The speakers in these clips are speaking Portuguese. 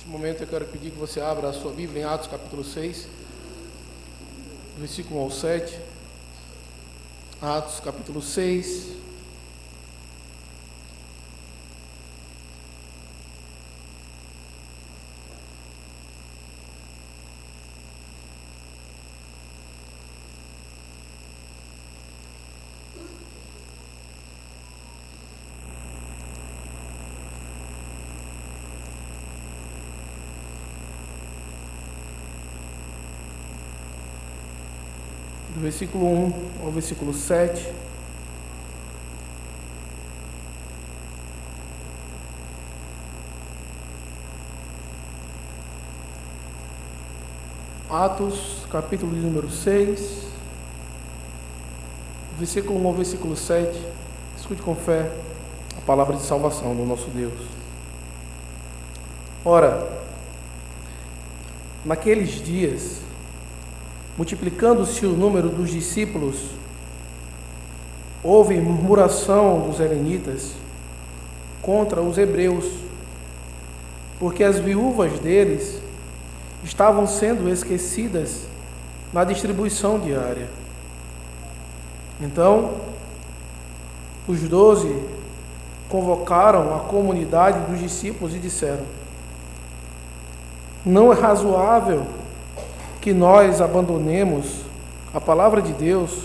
Neste momento eu quero pedir que você abra a sua Bíblia em Atos capítulo 6, versículo 1 ao 7. Atos capítulo 6. Do versículo 1 ao versículo 7. Atos, capítulo de número 6, versículo 1 ao versículo 7. Escute com fé a palavra de salvação do nosso Deus. Ora, naqueles dias, multiplicando-se o número dos discípulos, houve murmuração dos helenitas contra os hebreus, porque as viúvas deles estavam sendo esquecidas na distribuição diária. Então, os 12 convocaram a comunidade dos discípulos e disseram: não é razoável que nós abandonemos a palavra de Deus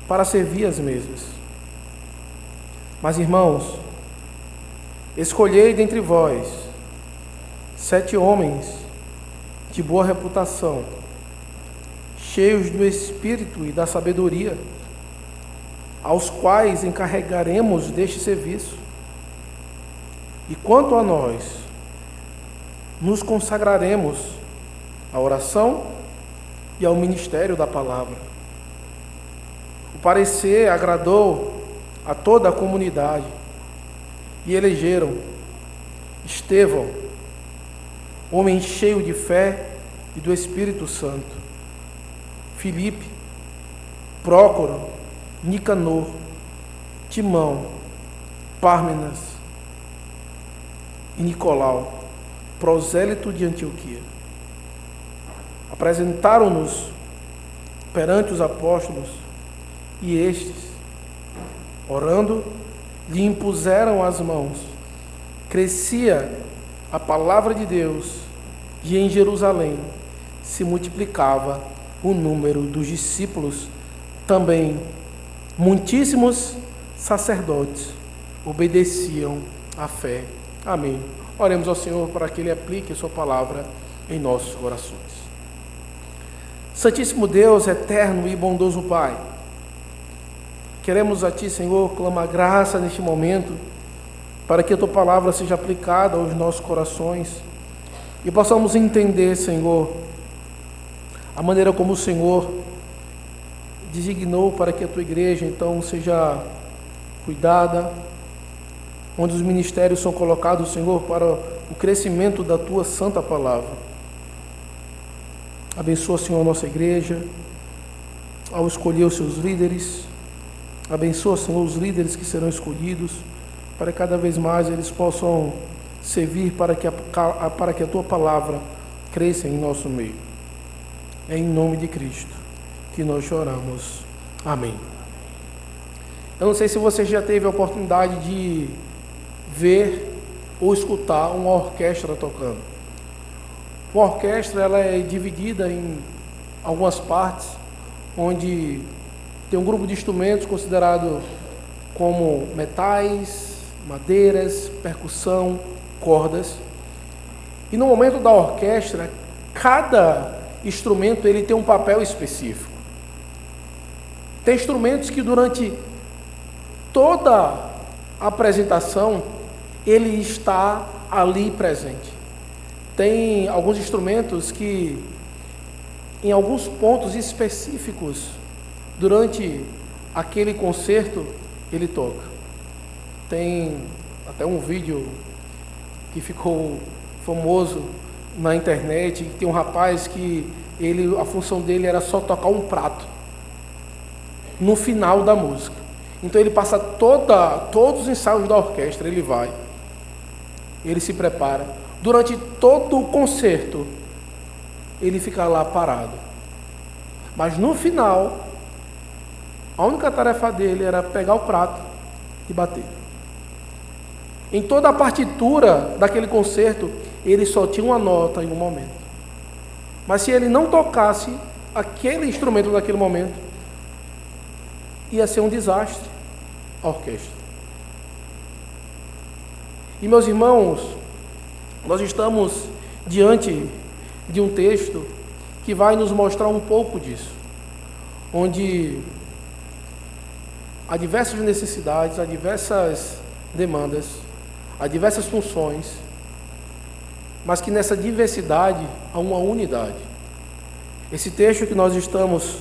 para servir as mesas. Mas, irmãos, escolhei dentre vós 7 homens de boa reputação, cheios do Espírito e da sabedoria, aos quais encarregaremos deste serviço. E quanto a nós, nos consagraremos à oração e ao ministério da palavra. O parecer agradou a toda a comunidade e elegeram Estevão, homem cheio de fé e do Espírito Santo, Filipe, Prócoro, Nicanor, Timão, Pármenas e Nicolau, prosélito de Antioquia. Apresentaram-nos perante os apóstolos e estes, orando, lhe impuseram as mãos. Crescia a palavra de Deus e em Jerusalém se multiplicava o número dos discípulos. Também muitíssimos sacerdotes obedeciam à fé. Amém. Oremos ao Senhor para que Ele aplique a sua palavra em nossos corações. Santíssimo Deus, eterno e bondoso Pai, queremos a Ti, Senhor, clamar graça neste momento, para que a Tua palavra seja aplicada aos nossos corações e possamos entender, Senhor, a maneira como o Senhor designou para que a Tua igreja, então, seja cuidada, onde os ministérios são colocados, Senhor, para o crescimento da Tua santa palavra. Abençoa, Senhor, a nossa igreja, ao escolher os seus líderes. Abençoa, Senhor, os líderes que serão escolhidos, para que cada vez mais eles possam servir para que a Tua palavra cresça em nosso meio. É em nome de Cristo que nós choramos. Amém. Eu não sei se você já teve a oportunidade de ver ou escutar uma orquestra tocando. Uma orquestra, ela é dividida em algumas partes, onde tem um grupo de instrumentos considerado como metais, madeiras, percussão, cordas. E no momento da orquestra, cada instrumento ele tem um papel específico. Tem instrumentos que durante toda a apresentação ele está ali presente. Tem alguns instrumentos que, em alguns pontos específicos, durante aquele concerto, ele toca. Tem até um vídeo que ficou famoso na internet, que tem um rapaz que a função dele era só tocar um prato no final da música. Então ele passa todos os ensaios da orquestra, ele se prepara. durante todo o concerto, ele fica lá parado. Mas no final, a única tarefa dele era pegar o prato e bater. Em toda a partitura daquele concerto, ele só tinha uma nota em um momento. Mas se ele não tocasse aquele instrumento naquele momento, ia ser um desastre a orquestra. E meus irmãos, nós estamos diante de um texto que vai nos mostrar um pouco disso, onde há diversas necessidades, há diversas demandas, há diversas funções, mas que nessa diversidade há uma unidade. Esse texto que nós estamos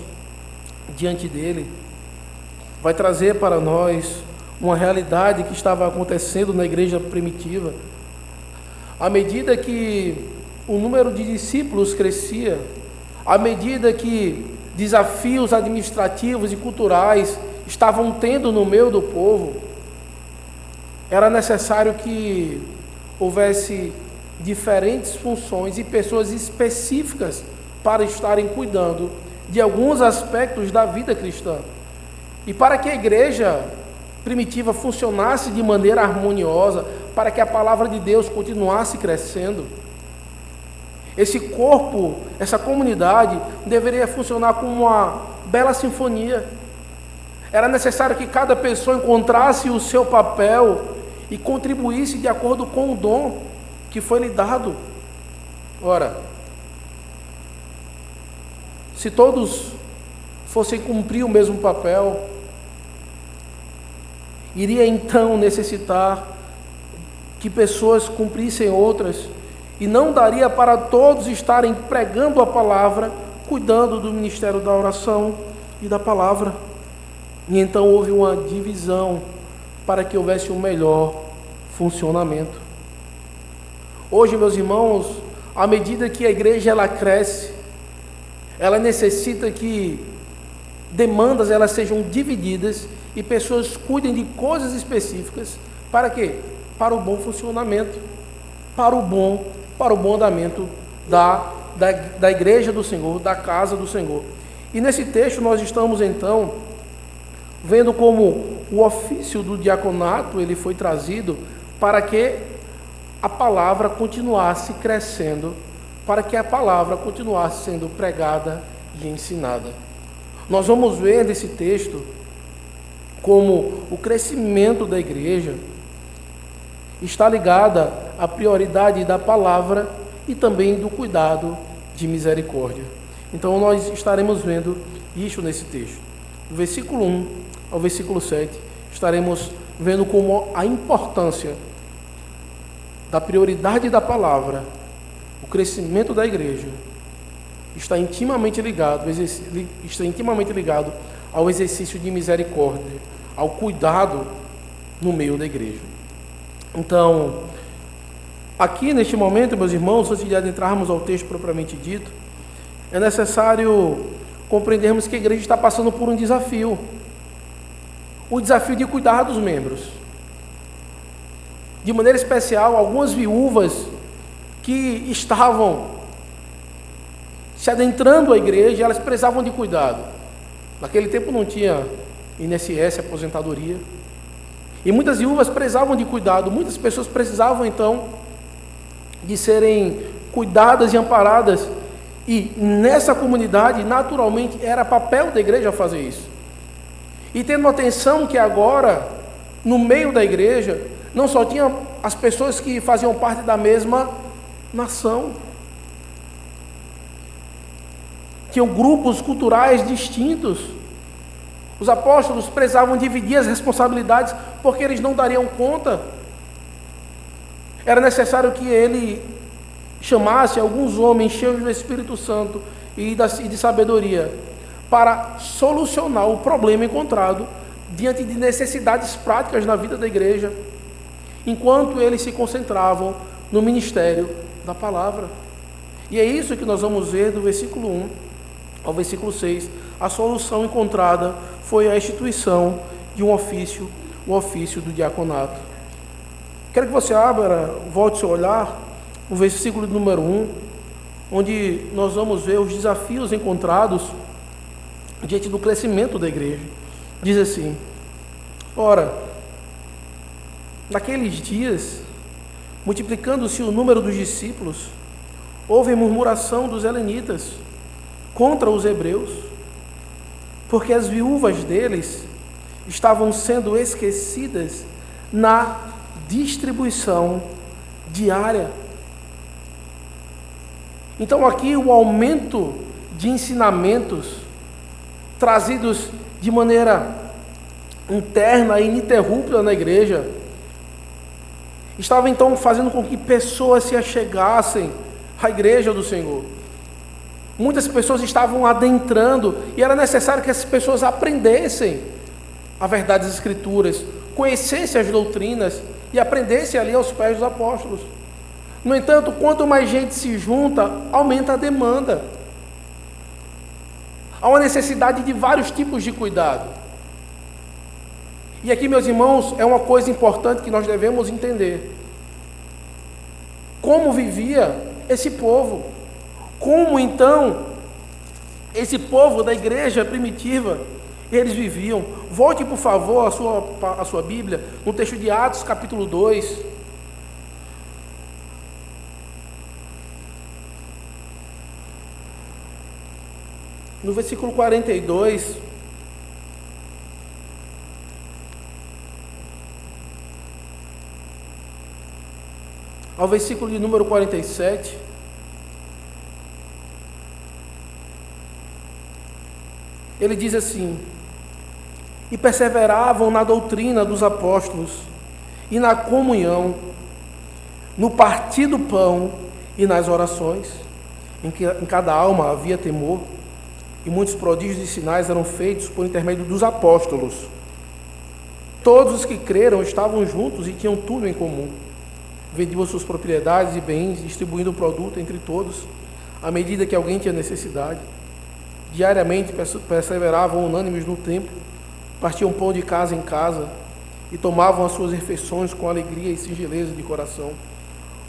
diante dele vai trazer para nós uma realidade que estava acontecendo na igreja primitiva. À medida que o número de discípulos crescia, à medida que desafios administrativos e culturais estavam tendo no meio do povo, era necessário que houvesse diferentes funções e pessoas específicas para estarem cuidando de alguns aspectos da vida cristã. E para que a igreja primitiva funcionasse de maneira harmoniosa, para que a palavra de Deus continuasse crescendo, esse corpo, essa comunidade deveria funcionar como uma bela sinfonia. Era necessário que cada pessoa encontrasse o seu papel e contribuísse de acordo com o dom que foi lhe dado. Ora, se todos fossem cumprir o mesmo papel, iria então necessitar que pessoas cumprissem outras, e não daria para todos estarem pregando a palavra, cuidando do ministério da oração e da palavra. E então houve uma divisão para que houvesse um melhor funcionamento. Hoje, meus irmãos, à medida que a igreja ela cresce, ela necessita que demandas elas sejam divididas e pessoas cuidem de coisas específicas. Para quê? Para o bom funcionamento, para o bom andamento da igreja do Senhor, da casa do Senhor. E nesse texto nós estamos então vendo como o ofício do diaconato ele foi trazido para que a palavra continuasse crescendo, para que a palavra continuasse sendo pregada e ensinada. Nós vamos ver nesse texto como o crescimento da igreja está ligada à prioridade da palavra e também do cuidado de misericórdia. Então nós estaremos vendo isso nesse texto. Do versículo 1 ao versículo 7, estaremos vendo como a importância da prioridade da palavra, o crescimento da igreja, está intimamente ligado ao exercício de misericórdia, ao cuidado no meio da igreja. Então, aqui neste momento, meus irmãos, antes de adentrarmos ao texto propriamente dito, é necessário compreendermos que a igreja está passando por um desafio. O desafio de cuidar dos membros. De maneira especial, algumas viúvas que estavam se adentrando à igreja, elas precisavam de cuidado. Naquele tempo não tinha INSS, aposentadoria. E muitas viúvas precisavam de cuidado, muitas pessoas precisavam então de serem cuidadas e amparadas. E nessa comunidade, naturalmente, era papel da igreja fazer isso. E tendo atenção que agora, no meio da igreja, não só tinha as pessoas que faziam parte da mesma nação. Tinham grupos culturais distintos. Os apóstolos precisavam dividir as responsabilidades porque eles não dariam conta. Era necessário que ele chamasse alguns homens cheios do Espírito Santo e de sabedoria para solucionar o problema encontrado diante de necessidades práticas na vida da igreja, enquanto eles se concentravam no ministério da palavra. E é isso que nós vamos ver do versículo 1 ao versículo 6. A solução encontrada foi a instituição de um ofício, o ofício do diaconato. Quero que você abra, volte seu olhar o versículo número 1, onde nós vamos ver os desafios encontrados diante do crescimento da igreja. Diz assim: ora, naqueles dias, multiplicando-se o número dos discípulos, houve murmuração dos helenitas contra os hebreus, porque as viúvas deles estavam sendo esquecidas na distribuição diária. Então aqui o aumento de ensinamentos trazidos de maneira interna e ininterrupta na igreja estava então fazendo com que pessoas se achegassem à igreja do Senhor. Muitas pessoas estavam adentrando e era necessário que essas pessoas aprendessem a verdade das Escrituras, conhecessem as doutrinas e aprendessem ali aos pés dos apóstolos. No entanto, quanto mais gente se junta, aumenta a demanda. Há uma necessidade de vários tipos de cuidado. E aqui, meus irmãos, é uma coisa importante que nós devemos entender. Como vivia esse povo? Como então esse povo da igreja primitiva eles viviam? Volte, por favor, a sua Bíblia, no texto de Atos, capítulo 2. No versículo 42. Ao versículo de número 47. Ele diz assim: e perseveravam na doutrina dos apóstolos, e na comunhão, no partir do pão e nas orações, em cada alma havia temor, e muitos prodígios e sinais eram feitos por intermédio dos apóstolos. Todos os que creram estavam juntos e tinham tudo em comum. Vendiam suas propriedades e bens, distribuindo o produto entre todos, à medida que alguém tinha necessidade. Diariamente perseveravam unânimes no templo, partiam pão de casa em casa e tomavam as suas refeições com alegria e singeleza de coração,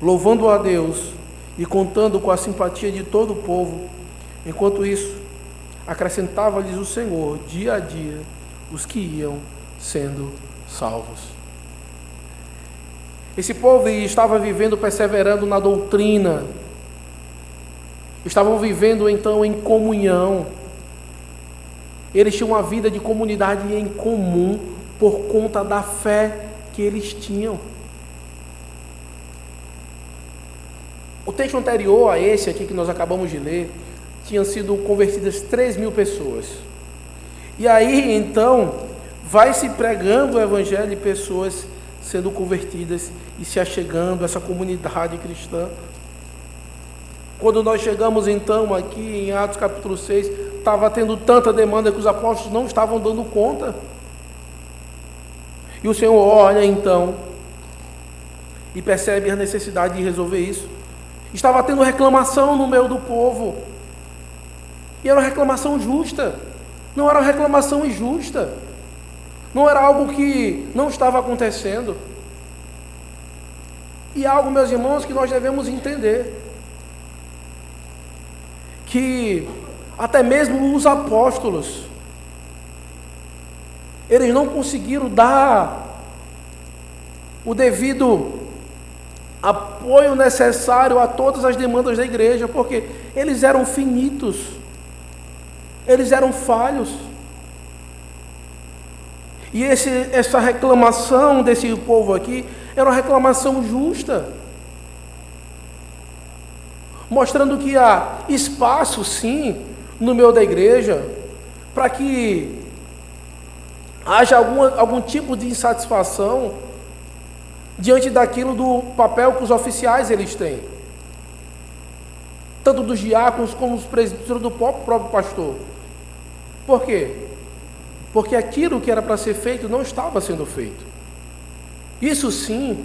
louvando a Deus e contando com a simpatia de todo o povo. Enquanto isso, acrescentava-lhes o Senhor dia a dia os que iam sendo salvos. Esse povo estava vivendo, perseverando na doutrina, estavam vivendo então em comunhão. Eles tinham uma vida de comunidade em comum por conta da fé que eles tinham. O texto anterior a esse aqui que nós acabamos de ler, tinham sido convertidas 3.000 pessoas. E aí então vai se pregando o evangelho e pessoas sendo convertidas e se achegando a essa comunidade cristã. Quando nós chegamos então aqui em Atos capítulo 6, estava tendo tanta demanda que os apóstolos não estavam dando conta. E o Senhor olha então e percebe a necessidade de resolver isso. Estava tendo reclamação no meio do povo. E era uma reclamação justa. Não era uma reclamação injusta. Não era algo que não estava acontecendo. E algo, meus irmãos, que nós devemos entender. Que até mesmo os apóstolos, eles não conseguiram dar o devido apoio necessário a todas as demandas da igreja, porque eles eram finitos, eles eram falhos. E essa reclamação desse povo aqui era uma reclamação justa, mostrando que há espaço sim no meio da igreja para que haja algum tipo de insatisfação diante daquilo do papel que os oficiais eles têm, tanto dos diáconos como dos presbíteros do próprio pastor. Por quê? Porque aquilo que era para ser feito não estava sendo feito. Isso sim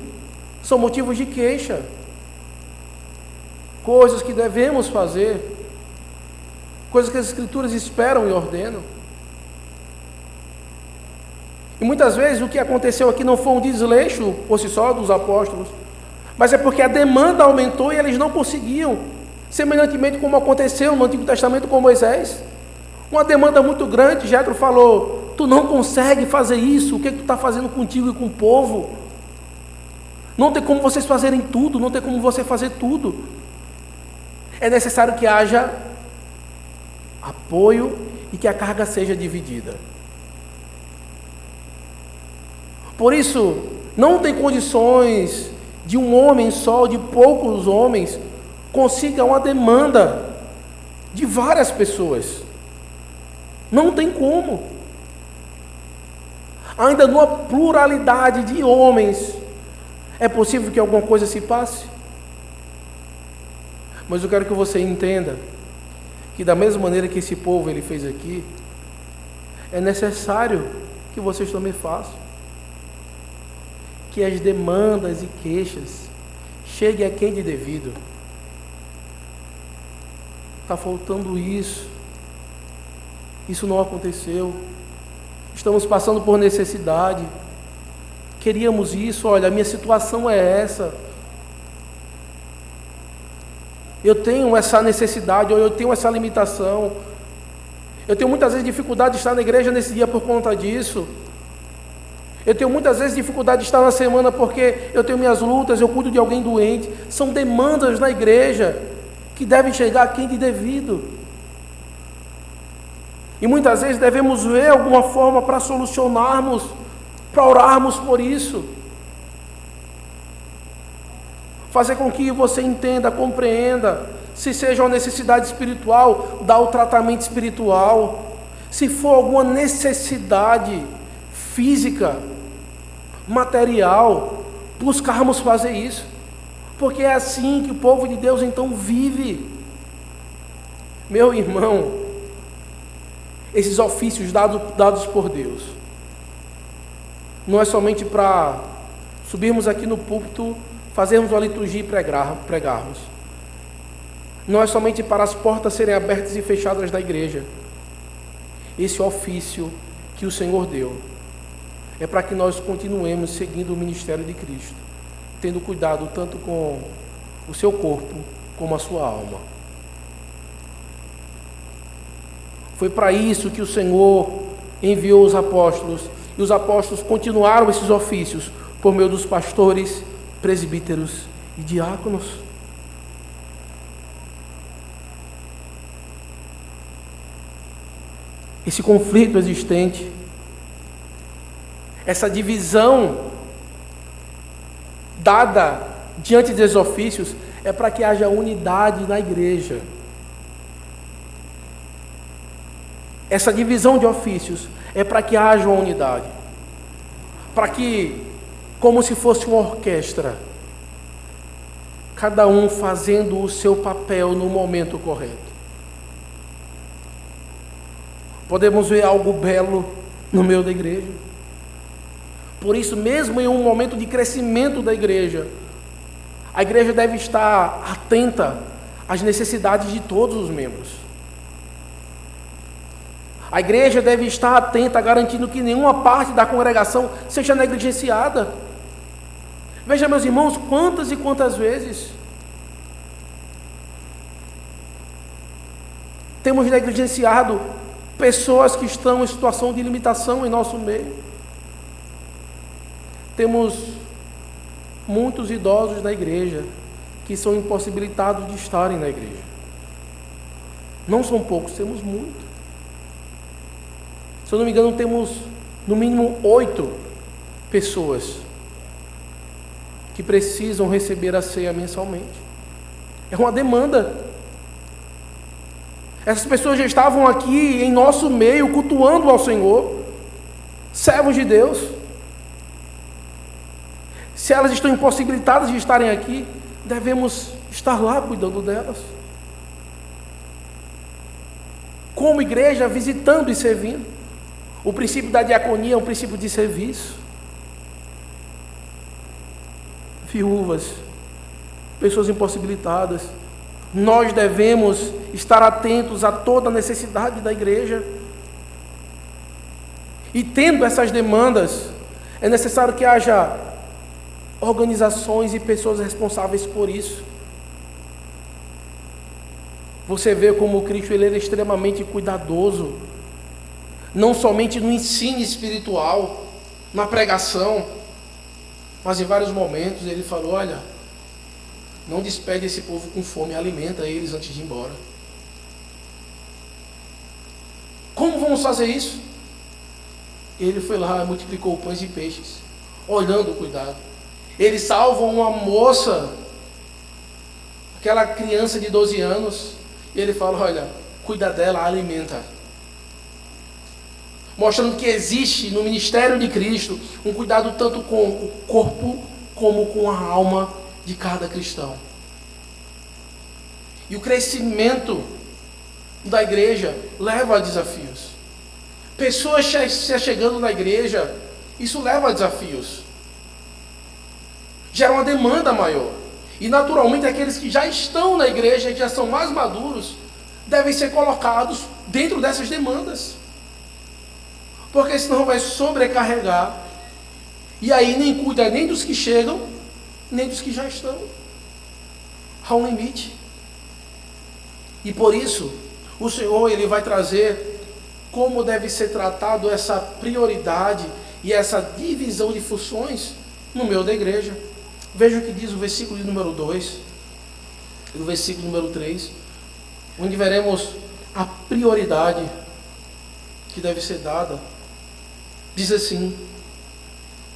são motivos de queixa, coisas que devemos fazer, coisas que as Escrituras esperam e ordenam. E muitas vezes o que aconteceu aqui não foi um desleixo por si só dos apóstolos, mas é porque a demanda aumentou e eles não conseguiam. Semelhantemente como aconteceu no Antigo Testamento com Moisés. Uma demanda muito grande, Jetro falou, tu não consegue fazer isso, o que tu está fazendo contigo e com o povo? Não tem como vocês fazerem tudo, não tem como você fazer tudo. É necessário que haja apoio e que a carga seja dividida. Por isso, não tem condições de um homem só, de poucos homens, consiga uma demanda de várias pessoas. Não tem como. Ainda numa pluralidade de homens, é possível que alguma coisa se passe? Mas eu quero que você entenda que da mesma maneira que esse povo ele fez aqui, é necessário que vocês também façam. Que as demandas e queixas cheguem a quem de devido. Está faltando isso. Isso não aconteceu. Estamos passando por necessidade. Queríamos isso, olha, a minha situação é essa. Eu tenho essa necessidade, ou eu tenho essa limitação. Eu tenho muitas vezes dificuldade de estar na igreja nesse dia por conta disso. Eu tenho muitas vezes dificuldade de estar na semana porque eu tenho minhas lutas, eu cuido de alguém doente. São demandas na igreja que devem chegar a quem de devido. E muitas vezes devemos ver alguma forma para solucionarmos, para orarmos por isso. Fazer com que você entenda, compreenda. Se seja uma necessidade espiritual, dá o tratamento espiritual. Se for alguma necessidade física, material, buscarmos fazer isso. Porque é assim que o povo de Deus então vive. Meu irmão, esses ofícios dados por Deus, não é somente para subirmos aqui no púlpito, fazermos uma liturgia e pregarmos. Não é somente para as portas serem abertas e fechadas da igreja. Esse ofício que o Senhor deu é para que nós continuemos seguindo o ministério de Cristo, tendo cuidado tanto com o seu corpo como a sua alma. Foi para isso que o Senhor enviou os apóstolos, e os apóstolos continuaram esses ofícios por meio dos pastores, presbíteros e diáconos. Esse conflito existente, essa divisão dada diante desses ofícios, é para que haja unidade na igreja. Essa divisão de ofícios é para que haja uma unidade. Para que, como se fosse uma orquestra, cada um fazendo o seu papel no momento correto. Podemos ver algo belo no meio da igreja. Por isso, mesmo em um momento de crescimento da igreja, a igreja deve estar atenta às necessidades de todos os membros. A igreja deve estar atenta, garantindo que nenhuma parte da congregação seja negligenciada. Veja, meus irmãos, quantas e quantas vezes temos negligenciado pessoas que estão em situação de limitação em nosso meio. Temos muitos idosos na igreja que são impossibilitados de estarem na igreja. Não são poucos, temos muito. Se eu não me engano, temos no mínimo 8 pessoas que precisam receber a ceia mensalmente. É uma demanda. Essas pessoas já estavam aqui em nosso meio, cultuando ao Senhor, servos de Deus. Se elas estão impossibilitadas de estarem aqui, devemos estar lá cuidando delas. Como igreja, visitando e servindo. O princípio da diaconia é um princípio de serviço. Viúvas, pessoas impossibilitadas. Nós devemos estar atentos a toda a necessidade da igreja. E tendo essas demandas, é necessário que haja organizações e pessoas responsáveis por isso. Você vê como o Cristo ele era extremamente cuidadoso, não somente no ensino espiritual, na pregação, mas em vários momentos ele falou: olha, não despede esse povo com fome, alimenta eles antes de ir embora. Como vamos fazer isso? Ele foi lá e multiplicou pães e peixes, olhando o cuidado. Ele salva uma moça, aquela criança de 12 anos, e ele fala: olha, cuida dela, alimenta. Mostrando que existe no ministério de Cristo um cuidado tanto com o corpo como com a alma de cada cristão. E o crescimento da igreja leva a desafios. Pessoas se chegando na igreja, isso leva a desafios. Gera uma demanda maior. E naturalmente aqueles que já estão na igreja, que já são mais maduros, devem ser colocados dentro dessas demandas. Porque senão vai sobrecarregar. E aí nem cuida nem dos que chegam, nem dos que já estão. Há um limite. E por isso, o Senhor ele vai trazer como deve ser tratado essa prioridade e essa divisão de funções no meio da igreja. Veja o que diz o versículo de número 2 e o versículo número 3, onde veremos a prioridade que deve ser dada. Diz assim: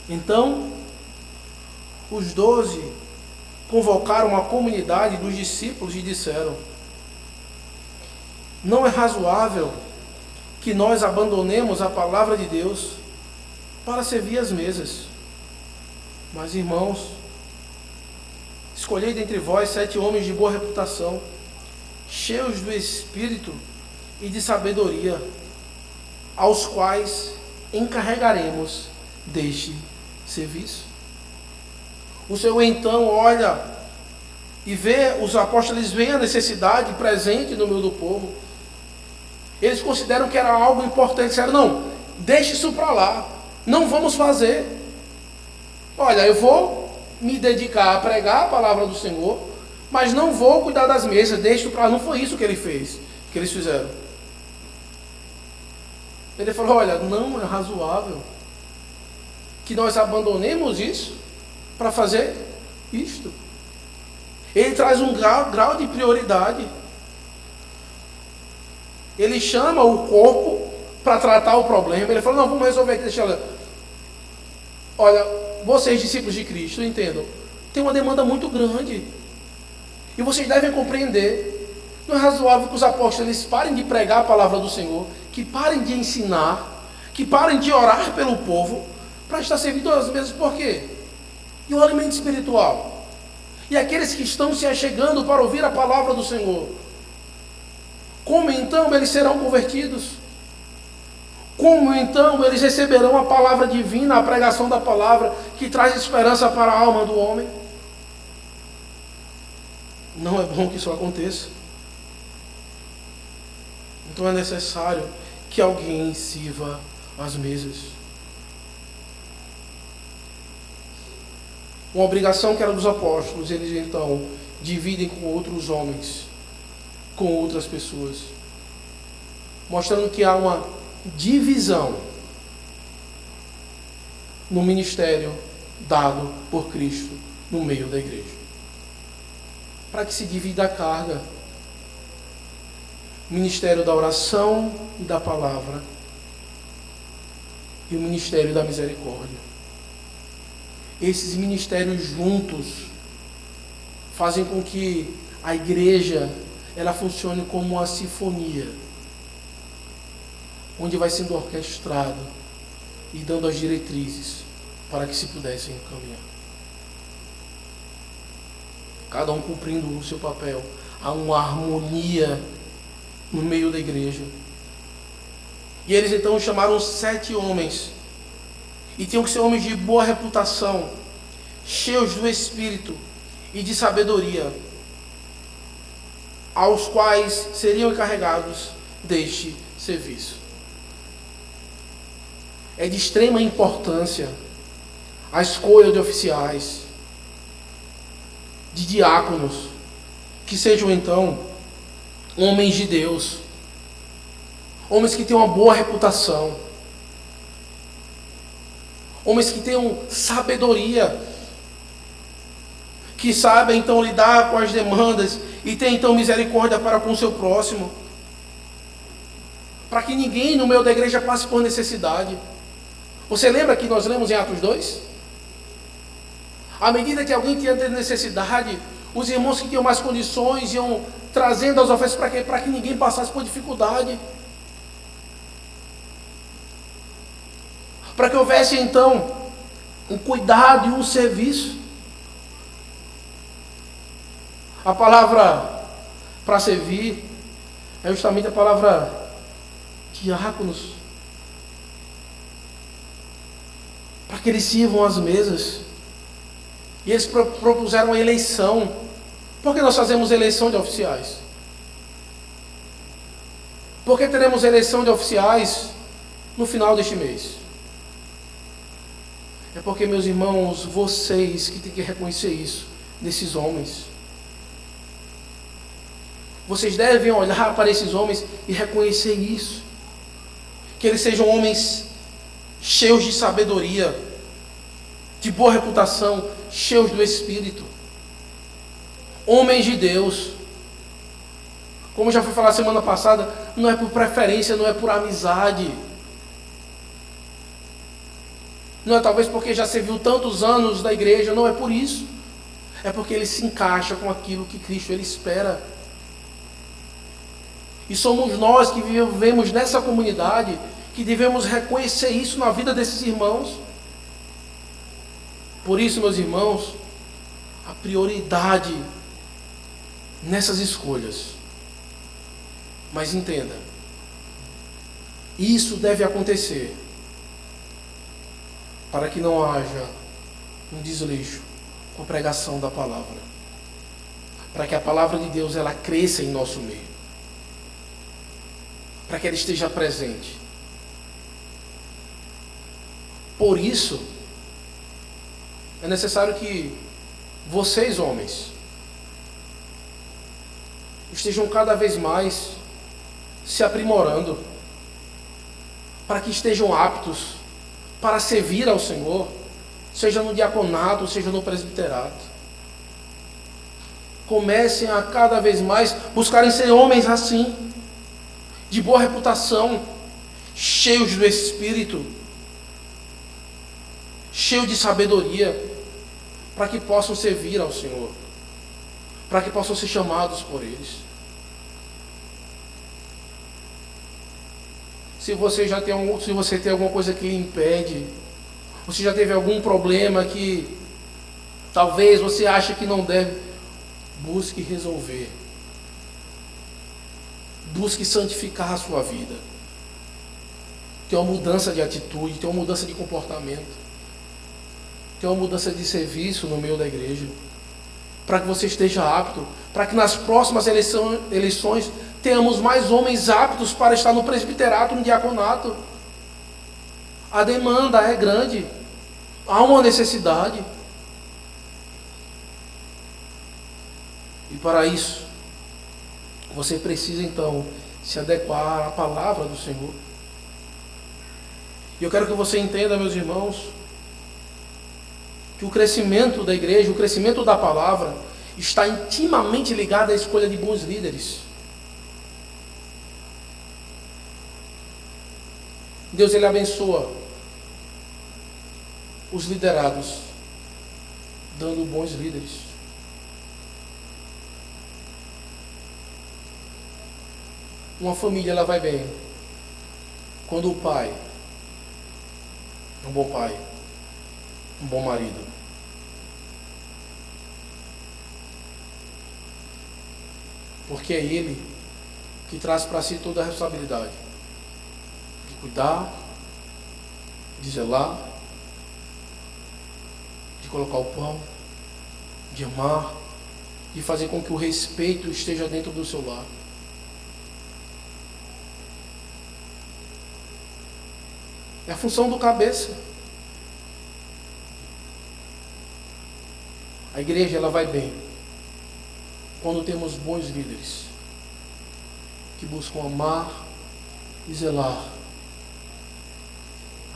então os 12 convocaram a comunidade dos discípulos e disseram: não é razoável que nós abandonemos a palavra de Deus para servir as mesas. Mas, irmãos, escolhei dentre vós 7 homens de boa reputação, cheios do Espírito e de sabedoria, aos quais encarregaremos deste serviço. O Senhor então olha e vê, os apóstolos eles veem a necessidade presente no meio do povo. Eles consideram que era algo importante. Disseram: não, deixe isso para lá, não vamos fazer. Olha, eu vou me dedicar a pregar a palavra do Senhor, mas não vou cuidar das mesas, deixe para lá. Não foi isso que ele fez, que eles fizeram. Ele falou: olha, não é razoável que nós abandonemos isso para fazer isto. Ele traz um grau de prioridade. Ele chama o corpo para tratar o problema. Ele falou: não, vamos resolver aqui. Deixa ela. Olha, vocês discípulos de Cristo, entendam, tem uma demanda muito grande. E vocês devem compreender. Não é razoável que os apóstolos eles parem de pregar a palavra do Senhor, que parem de ensinar, que parem de orar pelo povo, para estar servindo às mesas. Por quê? E o alimento espiritual? E aqueles que estão se achegando para ouvir a palavra do Senhor, como então eles serão convertidos? Como então eles receberão a palavra divina, a pregação da palavra, que traz esperança para a alma do homem? Não é bom que isso aconteça. Então é necessário que alguém sirva as mesas. Uma obrigação que era dos apóstolos, eles então dividem com outros homens, com outras pessoas, mostrando que há uma divisão no ministério dado por Cristo no meio da igreja, para que se divida a carga. O ministério da oração e da palavra e o ministério da misericórdia. Esses ministérios juntos fazem com que a igreja ela funcione como uma sinfonia, onde vai sendo orquestrado e dando as diretrizes para que se pudessem encaminhar. Cada um cumprindo o seu papel. Há uma harmonia no meio da igreja. E eles então chamaram 7 homens. E tinham que ser homens de boa reputação, cheios do Espírito e de sabedoria, aos quais seriam encarregados deste serviço. É de extrema importância a escolha de oficiais, de diáconos, que sejam então homens de Deus, homens que tenham uma boa reputação, homens que tenham sabedoria, que sabem então lidar com as demandas e tenham então misericórdia para com o seu próximo, para que ninguém no meio da igreja passe por necessidade. Você lembra que nós lemos em Atos 2? À medida que alguém tinha necessidade, os irmãos que tinham mais condições iam trazendo as ofertas para quê? Para que ninguém passasse por dificuldade. Para que houvesse então um cuidado e um serviço. A palavra para servir é justamente a palavra diáconos. Para que eles sirvam as mesas. E eles propuseram a eleição. Por que nós fazemos eleição de oficiais? Por que teremos eleição de oficiais no final deste mês? É porque, meus irmãos, vocês que têm que reconhecer isso nesses homens. Vocês devem olhar para esses homens e reconhecer isso. Que eles sejam homens cheios de sabedoria, de boa reputação, cheios do Espírito. Homens de Deus. Como já foi falado semana passada, não é por preferência, não é por amizade. Não é talvez porque já serviu tantos anos da igreja, não é por isso. É porque ele se encaixa com aquilo que Cristo ele espera. E somos nós que vivemos nessa comunidade que devemos reconhecer isso na vida desses irmãos. Por isso, meus irmãos, a prioridade nessas escolhas. Mas entenda, isso deve acontecer para que não haja um desleixo com a pregação da palavra. Para que a palavra de Deus ela cresça em nosso meio. Para que ela esteja presente. Por isso, é necessário que vocês, homens, estejam cada vez mais se aprimorando, para que estejam aptos para servir ao Senhor, seja no diaconato, seja no presbiterato. Comecem a cada vez mais buscarem ser homens assim, de boa reputação, cheios do Espírito, cheios de sabedoria, para que possam servir ao Senhor, para que possam ser chamados por eles. Se você tem alguma coisa que lhe impede, ou se já teve algum problema que talvez você ache que não deve, busque resolver. Busque santificar a sua vida. Ter uma mudança de atitude, ter uma mudança de comportamento, ter uma mudança de serviço no meio da igreja, para que você esteja apto, para que nas próximas eleições tenhamos mais homens aptos para estar no presbiterato, no diaconato. A demanda é grande, há uma necessidade. E para isso, você precisa então se adequar à palavra do Senhor. E eu quero que você entenda, meus irmãos, que o crescimento da igreja, o crescimento da palavra, está intimamente ligado à escolha de bons líderes. Deus ele abençoa os liderados, dando bons líderes. Uma família ela vai bem quando o pai é um bom pai, um bom marido. Porque é ele que traz para si toda a responsabilidade de cuidar, de zelar, de colocar o pão, de amar, de fazer com que o respeito esteja dentro do seu lar. É a função do cabeça. A igreja ela vai bem quando temos bons líderes que buscam amar e zelar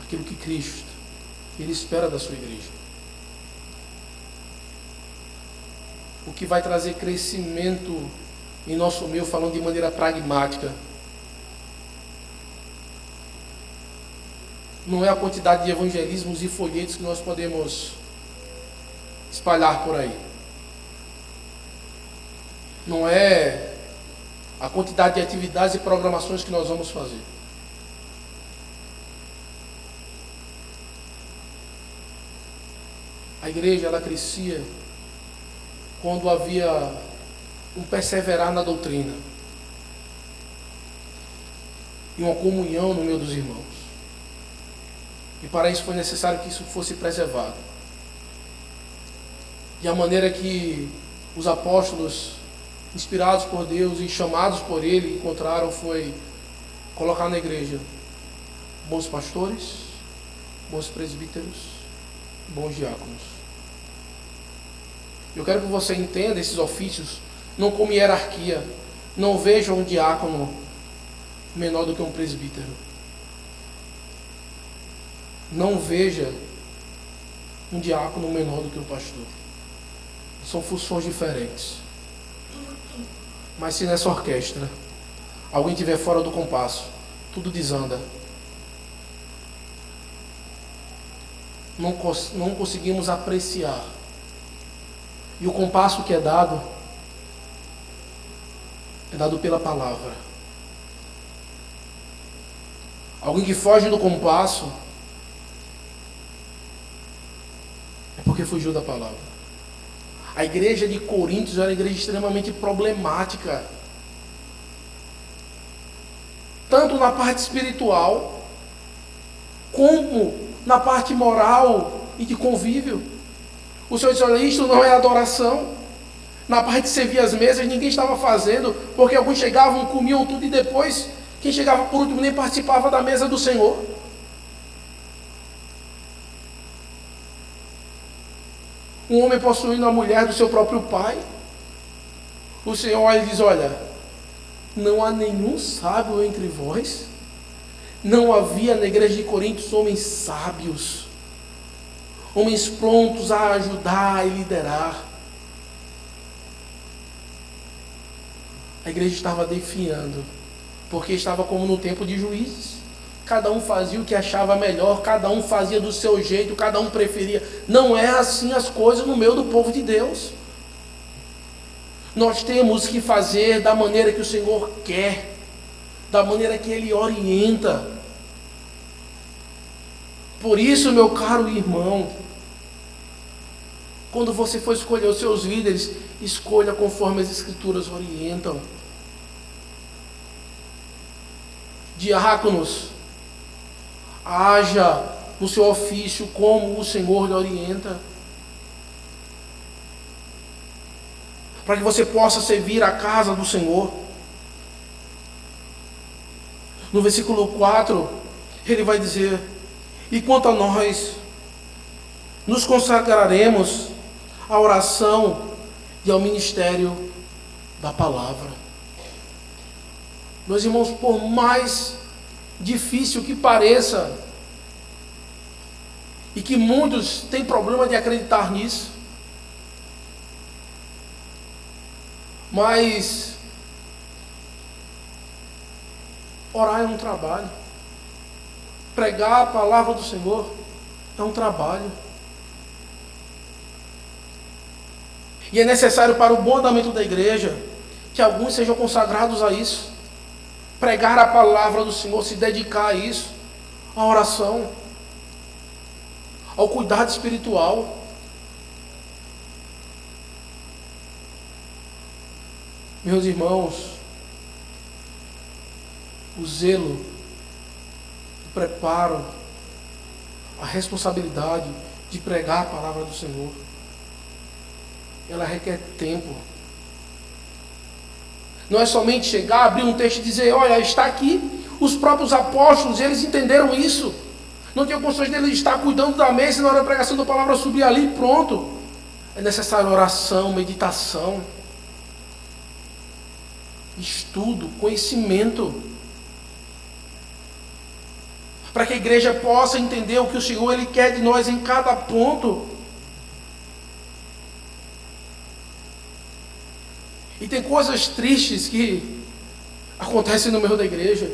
aquilo que Cristo Ele espera da sua igreja. O que vai trazer crescimento em nosso meio, falando de maneira pragmática, não é a quantidade de evangelismos e folhetos que nós podemos espalhar por aí. Não é a quantidade de atividades e programações que nós vamos fazer. A igreja, ela crescia quando havia um perseverar na doutrina e uma comunhão no meio dos irmãos. E para isso foi necessário que isso fosse preservado. E a maneira que os apóstolos, inspirados por Deus e chamados por Ele, encontraram foi colocar na igreja bons pastores, bons presbíteros, bons diáconos. Eu quero que você entenda esses ofícios não como hierarquia. Não veja um diácono menor do que um presbítero. Não veja um diácono menor do que um pastor. São funções diferentes. Mas se nessa orquestra alguém estiver fora do compasso, tudo desanda. Não conseguimos apreciar. E o compasso que é dado pela palavra. Alguém que foge do compasso é porque fugiu da palavra. A igreja de Coríntios era uma igreja extremamente problemática. Tanto na parte espiritual, como na parte moral e de convívio. O Senhor disse, olha, isto não é adoração. Na parte de servir as mesas, ninguém estava fazendo, porque alguns chegavam, comiam tudo e depois, quem chegava por último nem participava da mesa do Senhor. Um homem possuindo a mulher do seu próprio pai. O Senhor olha e diz, olha, não há nenhum sábio entre vós. Não havia na igreja de Coríntios homens sábios, homens prontos a ajudar e liderar. A igreja estava definhando, porque estava como no tempo de Juízes. Cada um fazia o que achava melhor, cada um fazia do seu jeito, cada um preferia. Não é assim as coisas no meio do povo de Deus. Nós temos que fazer da maneira que o Senhor quer, da maneira que Ele orienta. Por isso, meu caro irmão, quando você for escolher os seus líderes, escolha conforme as Escrituras orientam. Diáconos, haja no seu ofício como o Senhor lhe orienta, para que você possa servir a casa do Senhor. No versículo 4, ele vai dizer, e quanto a nós, nos consagraremos à oração e ao ministério da palavra. Meus irmãos, por mais difícil que pareça, e que muitos têm problema de acreditar nisso, mas orar é um trabalho. Pregar a palavra do Senhor é um trabalho. E é necessário para o bom andamento da igreja que alguns sejam consagrados a isso. Pregar a palavra do Senhor, se dedicar a isso, à oração, ao cuidado espiritual. Meus irmãos, o zelo, o preparo, a responsabilidade de pregar a palavra do Senhor, ela requer tempo. Não é somente chegar, abrir um texto e dizer, olha, está aqui. Os próprios apóstolos, eles entenderam isso. Não tinha condições deles estar cuidando da mesa e na hora da pregação da palavra subir ali e pronto. É necessário oração, meditação. estudo, conhecimento, para que a igreja possa entender o que o Senhor Ele quer de nós em cada ponto. E tem coisas tristes que acontecem no meio da igreja,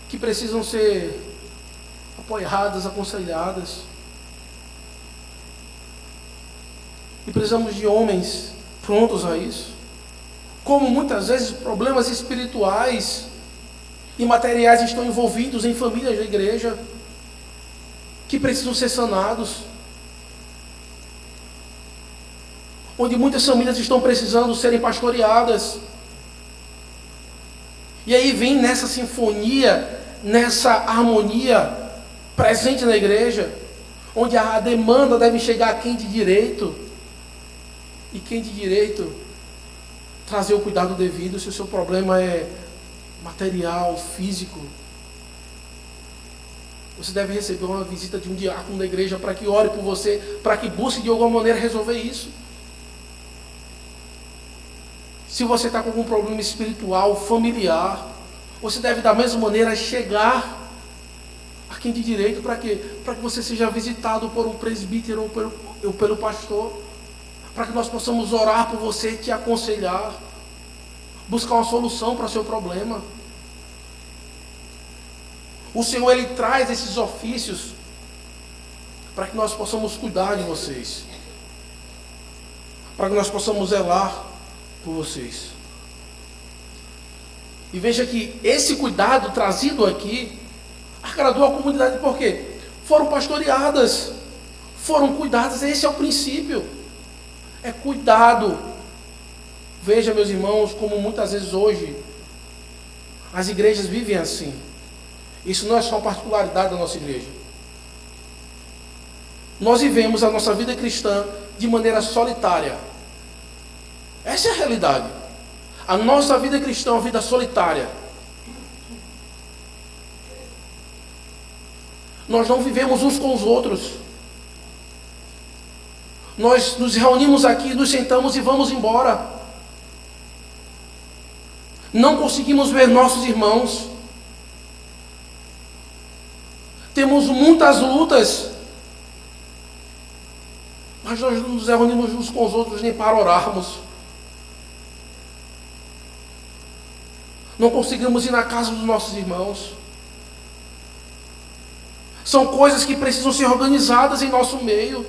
que precisam ser apoiadas, aconselhadas. E precisamos de homens prontos a isso. Como muitas vezes problemas espirituais e materiais estão envolvidos em famílias da igreja, que precisam ser sanados. Onde muitas famílias estão precisando serem pastoreadas. E aí vem nessa sinfonia, nessa harmonia presente na igreja, onde a demanda deve chegar a quem de direito, e quem de direito trazer o cuidado devido se o seu problema é material, físico. Você deve receber uma visita de um diácono da igreja para que ore por você, para que busque de alguma maneira resolver isso. Se você está com algum problema espiritual, familiar, você deve da mesma maneira chegar a quem de direito para que você seja visitado por um presbítero ou pelo pastor, para que nós possamos orar por você, te aconselhar, buscar uma solução para o seu problema. O Senhor Ele traz esses ofícios para que nós possamos cuidar de vocês, para que nós possamos zelar por vocês. E veja que esse cuidado trazido aqui agradou a comunidade, porque foram pastoreadas, foram cuidadas. Esse é o princípio, é cuidado. Veja, meus irmãos, como muitas vezes hoje as igrejas vivem assim. Isso não é só uma particularidade da nossa igreja. Nós vivemos a nossa vida cristã de maneira solitária. Essa é a realidade. A nossa vida cristã é uma vida solitária. Nós não vivemos uns com os outros. Nós nos reunimos aqui, nos sentamos e vamos embora. Não conseguimos ver nossos irmãos. Temos muitas lutas, mas nós não nos reunimos uns com os outros nem para orarmos. Não conseguimos ir na casa dos nossos irmãos. São coisas que precisam ser organizadas em nosso meio.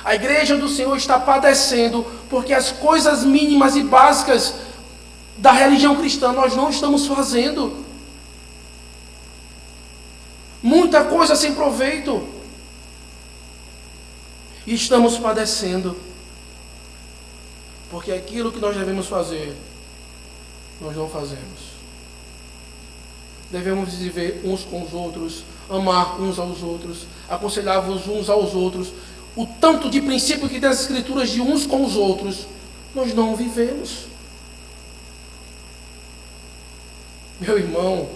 A igreja do Senhor está padecendo porque as coisas mínimas e básicas da religião cristã nós não estamos fazendo. Muita coisa sem proveito. E estamos padecendo porque aquilo que nós devemos fazer nós não fazemos. Devemos viver uns com os outros, amar uns aos outros, aconselhar-vos uns aos outros. O tanto de princípio que tem as escrituras de uns com os outros, nós não vivemos. Meu irmão,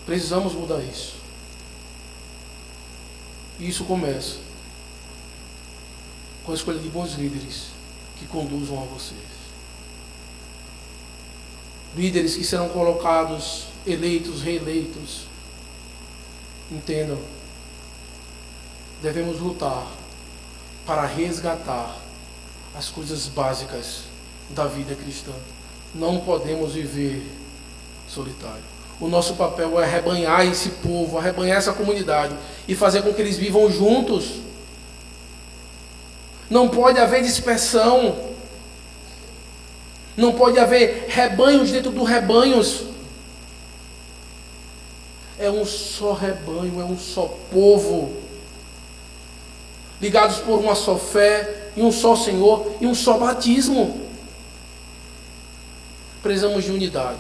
precisamos mudar isso. E isso começa com a escolha de bons líderes que conduzam a vocês. Líderes que serão colocados, eleitos, reeleitos. Entendam, devemos lutar para resgatar as coisas básicas da vida cristã. Não podemos viver solitário. O nosso papel é arrebanhar esse povo, arrebanhar essa comunidade e fazer com que eles vivam juntos. Não pode haver dispersão. Não pode haver rebanhos dentro do rebanhos. É um só rebanho, é um só povo, ligados por uma só fé, e um só Senhor, e um só batismo. Precisamos de unidade.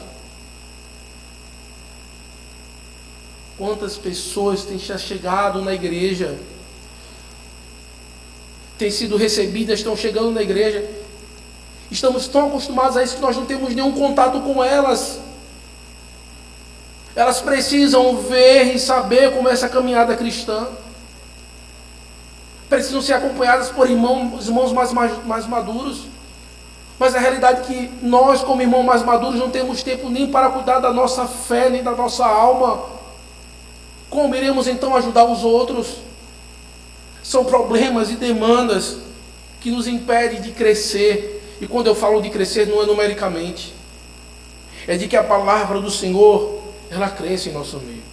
Quantas pessoas têm chegado na igreja, têm sido recebidas, estão chegando na igreja. Estamos tão acostumados a isso que nós não temos nenhum contato com elas. Elas precisam ver e saber como é essa caminhada cristã. precisam ser acompanhadas por irmãos mais maduros. Mas a realidade é que nós, como irmãos mais maduros, não temos tempo nem para cuidar da nossa fé, nem da nossa alma. Como iremos então ajudar os outros? São problemas e demandas que nos impedem de crescer. E quando eu falo de crescer, não é numericamente. É de que a palavra do Senhor, ela cresça em nosso meio.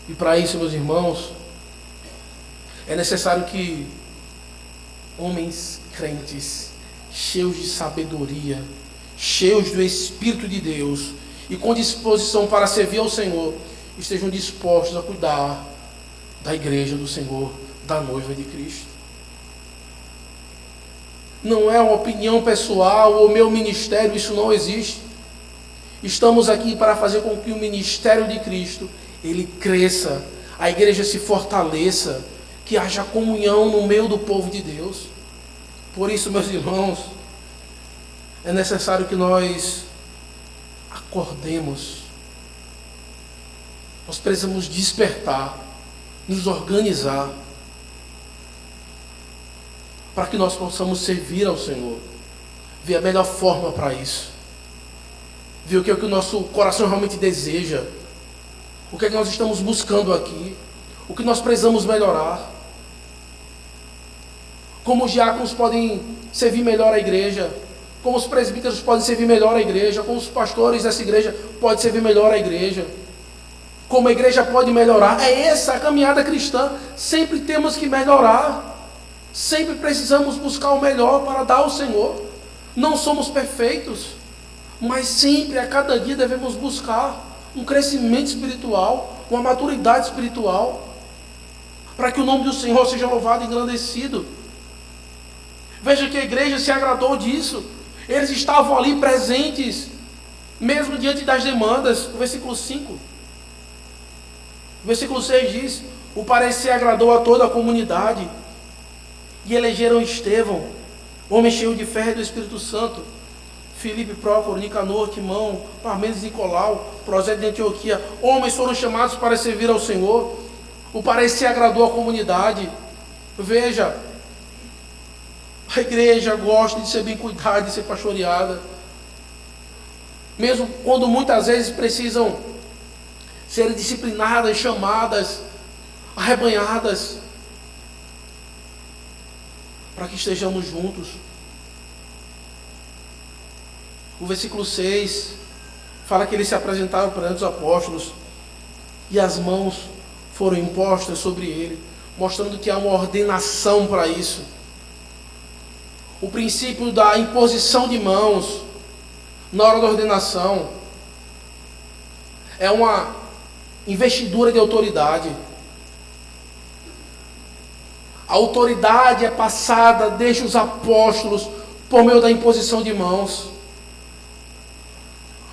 E para isso, meus irmãos, é necessário que homens crentes, cheios de sabedoria, cheios do Espírito de Deus e com disposição para servir ao Senhor, estejam dispostos a cuidar da igreja do Senhor, da noiva de Cristo. Não é uma opinião pessoal ou meu ministério, isso não existe. Estamos aqui para fazer com que o ministério de Cristo, ele cresça, a igreja se fortaleça, que haja comunhão no meio do povo de Deus. Por isso, meus irmãos, é necessário que nós acordemos. Nós precisamos despertar, nos organizar, para que nós possamos servir ao Senhor, ver a melhor forma para isso, ver o que é que o nosso coração realmente deseja, o que é que nós estamos buscando aqui, o que nós precisamos melhorar, como os diáconos podem servir melhor a igreja, como os presbíteros podem servir melhor a igreja, como os pastores dessa igreja podem servir melhor a igreja, como a igreja pode melhorar. É essa a caminhada cristã. Sempre temos que melhorar, sempre precisamos buscar o melhor para dar ao Senhor. Não somos perfeitos, mas sempre, a cada dia, devemos buscar um crescimento espiritual, uma maturidade espiritual, para que o nome do Senhor seja louvado e engrandecido. Veja que a igreja se agradou disso. Eles estavam ali presentes, mesmo diante das demandas. O versículo 5. O versículo 6 diz: o parecer agradou a toda a comunidade, e elegeram Estevão, homem cheio de fé e do Espírito Santo, Filipe, Prócoro, Nicanor, Timão, Parmenas e Nicolau, Prosélito de Antioquia. Homens foram chamados para servir ao Senhor. O parecer agradou a comunidade. Veja, a igreja gosta de ser bem cuidada, de ser pastoreada, mesmo quando muitas vezes precisam ser disciplinadas, chamadas, arrebanhadas, para que estejamos juntos. O versículo 6 fala que eles se apresentaram perante os apóstolos e as mãos foram impostas sobre ele, mostrando que há uma ordenação para isso. O princípio da imposição de mãos na hora da ordenação é uma investidura de autoridade. A autoridade é passada desde os apóstolos por meio da imposição de mãos,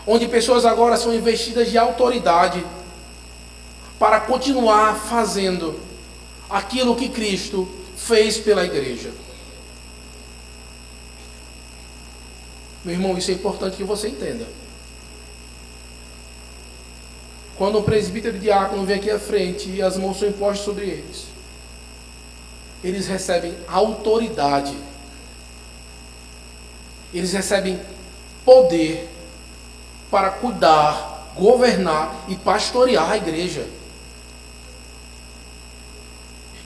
onde pessoas agora são investidas de autoridade para continuar fazendo aquilo que Cristo fez pela igreja. Meu irmão, isso é importante que você entenda. Quando um presbítero e diácono vem aqui à frente e as mãos são impostas sobre eles, eles recebem autoridade, eles recebem poder para cuidar, governar e pastorear a igreja.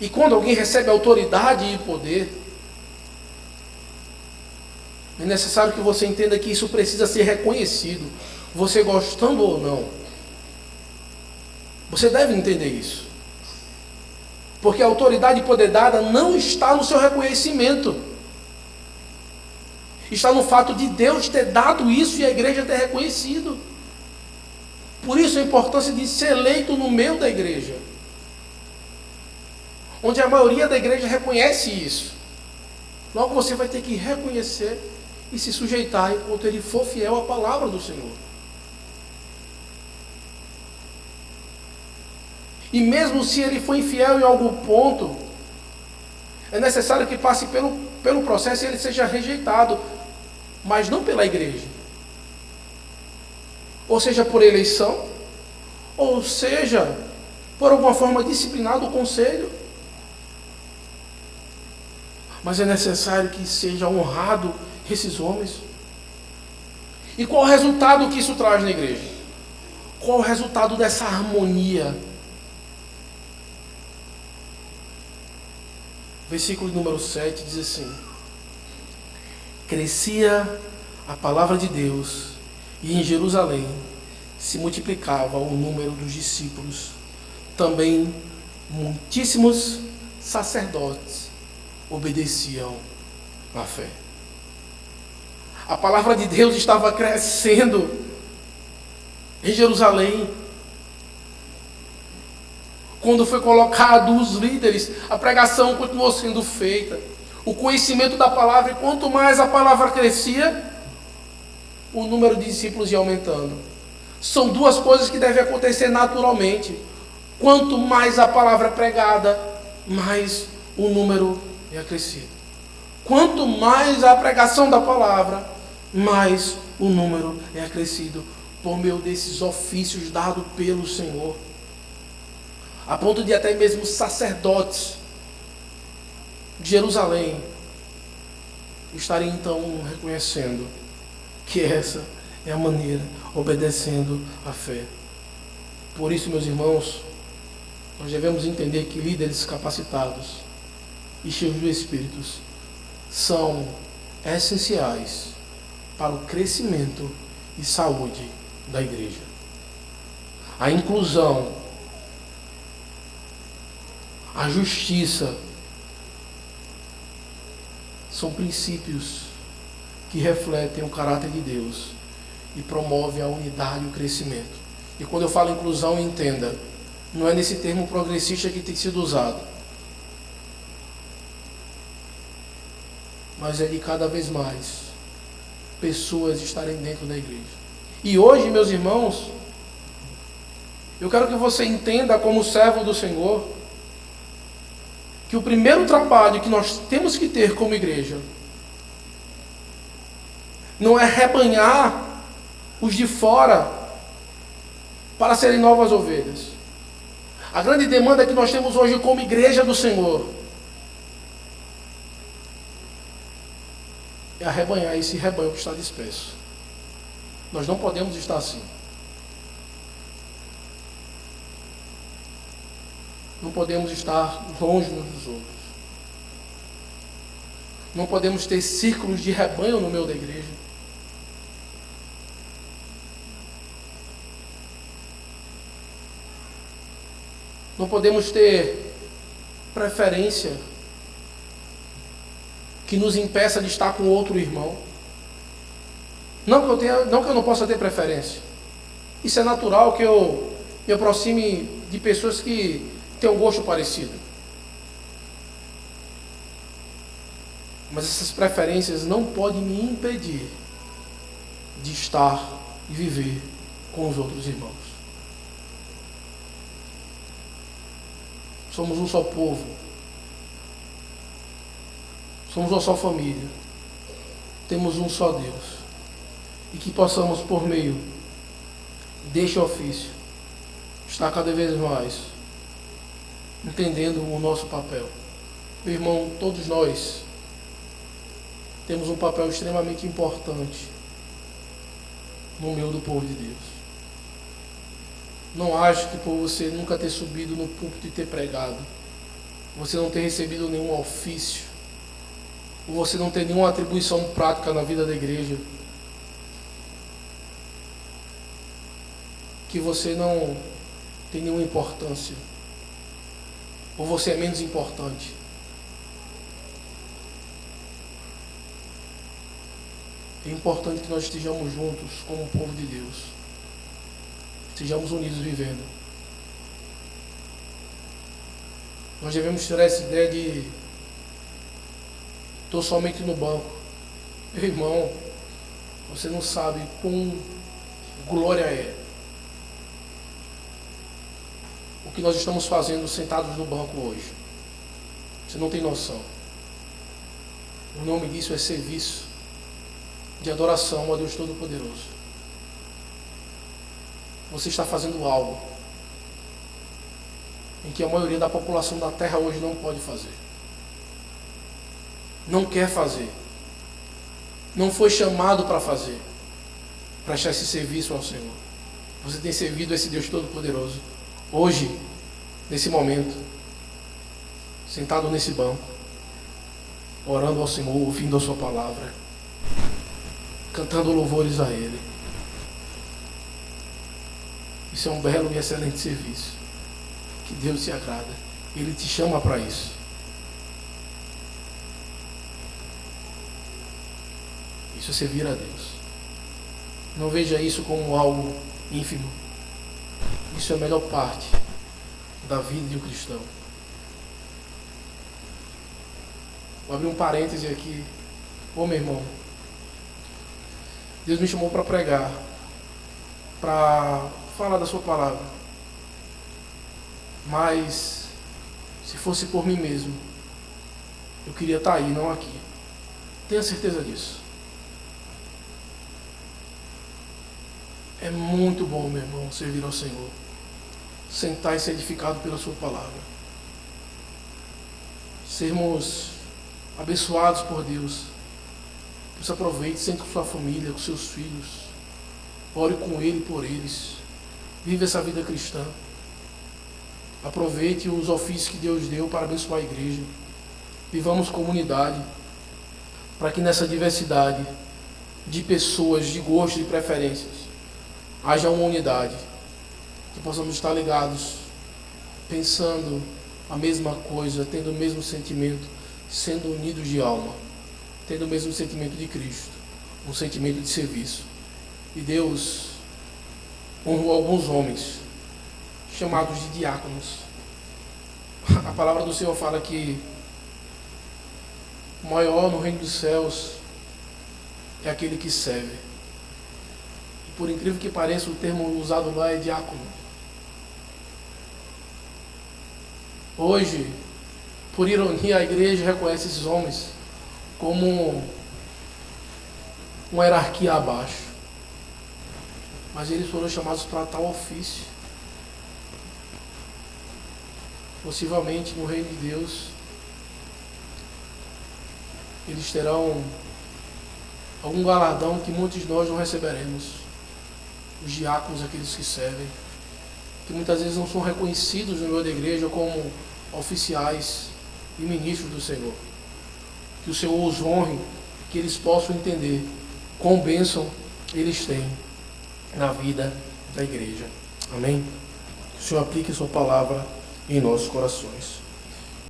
E quando alguém recebe autoridade e poder, é necessário que você entenda que isso precisa ser reconhecido, você gostando ou não. Você deve entender isso, porque a autoridade e poder dada não está no seu reconhecimento, está no fato de Deus ter dado isso e a igreja ter reconhecido. Por isso a importância de ser eleito no meio da igreja, onde a maioria da igreja reconhece isso. Logo você vai ter que reconhecer e se sujeitar enquanto ele for fiel à palavra do Senhor. E mesmo se ele for infiel em algum ponto, é necessário que passe pelo processo e ele seja rejeitado, mas não pela igreja. Ou seja, por eleição, ou seja, por alguma forma disciplinado o conselho. mas é necessário que seja honrado esses homens. E qual o resultado que isso traz na igreja? Qual o resultado dessa harmonia? Versículo número 7 diz assim: crescia a palavra de Deus, e em Jerusalém se multiplicava o número dos discípulos. Também muitíssimos sacerdotes obedeciam à fé. A palavra de Deus estava crescendo em Jerusalém. Quando foi colocado os líderes, a pregação continuou sendo feita. O conhecimento da palavra, e quanto mais a palavra crescia, o número de discípulos ia aumentando. São duas coisas que devem acontecer naturalmente. Quanto mais a palavra é pregada, mais o número é acrescido. Quanto mais a pregação da palavra, mais o número é acrescido por meio desses ofícios dados pelo Senhor. A ponto de até mesmo sacerdotes de Jerusalém estarem então reconhecendo que essa é a maneira, obedecendo à fé. Por isso, meus irmãos, nós devemos entender que líderes capacitados e cheios do Espírito são essenciais para o crescimento e saúde da igreja. A inclusão, a justiça são princípios que refletem o caráter de Deus e promovem a unidade e o crescimento. E quando eu falo inclusão, entenda, não é nesse termo progressista que tem sido usado, mas é de cada vez mais pessoas estarem dentro da igreja. E hoje, meus irmãos, eu quero que você entenda, como servo do Senhor, que o primeiro trabalho que nós temos que ter como igreja não é rebanhar os de fora para serem novas ovelhas. A grande demanda que nós temos hoje como igreja do Senhor é arrebanhar esse rebanho que está disperso. Nós não podemos estar assim. Não podemos estar longe uns dos outros. Não podemos ter círculos de rebanho no meio da igreja. Não podemos ter preferência que nos impeça de estar com outro irmão. Não que eu não possa ter preferência. Isso é natural que eu me aproxime de pessoas que têm um gosto parecido. Mas essas preferências não podem me impedir de estar e viver com os outros irmãos. Somos um só povo. Somos uma só família. Temos um só Deus. E que possamos, por meio deste ofício, estar cada vez mais entendendo o nosso papel. Meu irmão, todos nós temos um papel extremamente importante no meio do povo de Deus. Não acho que por você nunca ter subido no púlpito e ter pregado, você não ter recebido nenhum ofício, ou você não ter nenhuma atribuição prática na vida da igreja, que você não tem nenhuma importância, ou você é menos importante. É importante que nós estejamos juntos como povo de Deus, estejamos unidos vivendo. Nós devemos tirar essa ideia de estou somente no banco. Meu irmão, você não sabe quão glória é o que nós estamos fazendo sentados no banco hoje. Você não tem noção. O nome disso é serviço de adoração a Deus Todo-Poderoso. Você está fazendo algo em que a maioria da população da terra hoje não pode fazer. não quer fazer, não foi chamado para fazer, prestar esse serviço ao Senhor. Você tem servido a esse Deus Todo-Poderoso, hoje, nesse momento, sentado nesse banco, orando ao Senhor, ouvindo a sua palavra, cantando louvores a Ele. Isso é um belo e excelente serviço, que Deus se agrada. Ele te chama para isso. Isso é servir a Deus. Não veja isso como algo ínfimo. Isso é a melhor parte da vida de um cristão. Vou abrir um parêntese aqui. Ô meu irmão, Deus me chamou para pregar, para falar da sua palavra. Mas, se fosse por mim mesmo, eu queria estar aí, não aqui. Tenha certeza disso. É muito bom, meu irmão, servir ao Senhor. Sentar e ser edificado pela sua palavra. Sermos abençoados por Deus. Você aproveite, sente com sua família, com seus filhos. Ore com Ele, por eles. Vive essa vida cristã. Aproveite os ofícios que Deus deu para abençoar a igreja. Vivamos comunidade, para que nessa diversidade de pessoas, de gostos e preferências, haja uma unidade, que possamos estar ligados, pensando a mesma coisa, tendo o mesmo sentimento, sendo unidos de alma, tendo o mesmo sentimento de Cristo, um sentimento de serviço. E Deus honrou alguns homens, chamados de diáconos. A palavra do Senhor fala que o maior no reino dos céus é aquele que serve. E por incrível que pareça, o termo usado lá é diácono. Hoje, por ironia, a igreja reconhece esses homens como uma hierarquia abaixo. Mas eles foram chamados para tal ofício. Possivelmente no reino de Deus, eles terão algum galardão que muitos de nós não receberemos. Os diáconos, aqueles que servem, que muitas vezes não são reconhecidos no meio da igreja como oficiais e ministros do Senhor. Que o Senhor os honre, que eles possam entender quão bênção eles têm na vida da igreja. Amém? Que o Senhor aplique a sua palavra em nossos corações.